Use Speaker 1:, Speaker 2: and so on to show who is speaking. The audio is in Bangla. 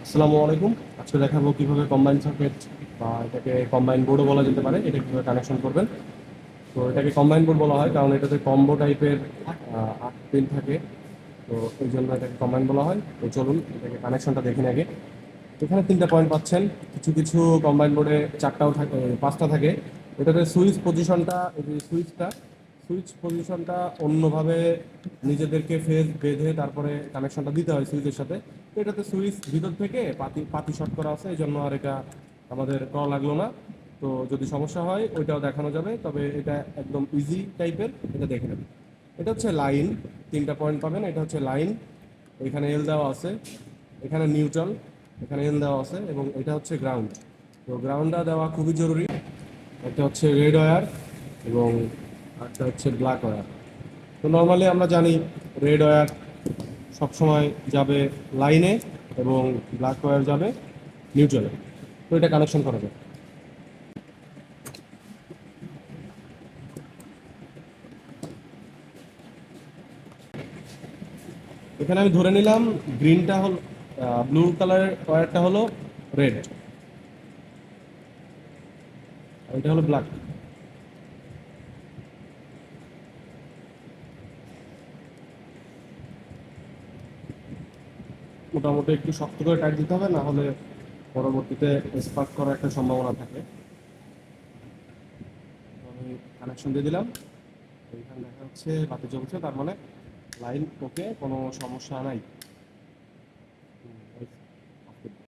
Speaker 1: আসসালামু আলাইকুম। আজকে দেখাবো কিভাবে কম্বাইন সার্কিট বা এটাকে কম্বাইন বোর্ডও বলা যেতে পারে, এটা কিভাবে কানেকশন করবেন। তো এটাকে কম্বাইন বোর্ড বলা হয় কারণ এটাতে কম্বো টাইপের 8 পিন থাকে। তো এই জন্য এটাকে কম্বাইন বলা হয়। তো চলুন এটাকে কানেকশনটা দেখে নিই আগে। এখানে 3টা পয়েন্ট পাচ্ছেন। কিছু কিছু কম্বাইন বোর্ডে 4টাও থাকে, 5টা থাকে। এটাতে সুইচ পজিশনটা, এই যে সুইচ পজিশনটা অন্যভাবে নিজেদেরকে ফেজ বেঁধে তারপরে কানেকশনটা দিতে হয় সুইচের সাথে। তো এটাতে সুইচ ভিতর থেকে পাতি পাতি শর্ট করা আছে, এই জন্য আর এটা আমাদের করা লাগলো না। তো যদি সমস্যা হয় ওইটাও দেখানো যাবে, তবে এটা একদম ইজি টাইপের, এটা দেখে নেবেন। এটা হচ্ছে লাইন, 3টা পয়েন্ট পাবেন। এটা হচ্ছে লাইন, এখানে এল দেওয়া আছে, এখানে নিউট্রাল, এখানে এল দেওয়া আছে, এবং এটা হচ্ছে গ্রাউন্ড। তো গ্রাউন্ডটা দেওয়া খুবই জরুরি। একটা হচ্ছে রেড ওয়্যার এবং একটা হচ্ছে ব্ল্যাক ওয়্যার। তো নর্মালি আমরা জানি রেড ওয়্যার সবসময় যাবে লাইনে এবং ব্ল্যাক ওয়্যার যাবে নিউট্রালে। তো এটা কানেকশন করা যায়। এখানে আমি ধরে নিলাম গ্রিনটা হল, ব্লু কালারের ওয়্যারটা হলো রেড, আর এটা হলো ব্ল্যাক। মোটামুটি একটু শক্ত করে টাইট দিতে হবে, না হলে পরবর্তীতে স্পার্ক করার একটা সম্ভাবনা থাকে। তো আমি কানেকশন দিয়ে দিলাম। এইখানে দেখা যাচ্ছে বাতি জ্বলছে, তার মানে লাইন ওকে, কোনো সমস্যা নাই।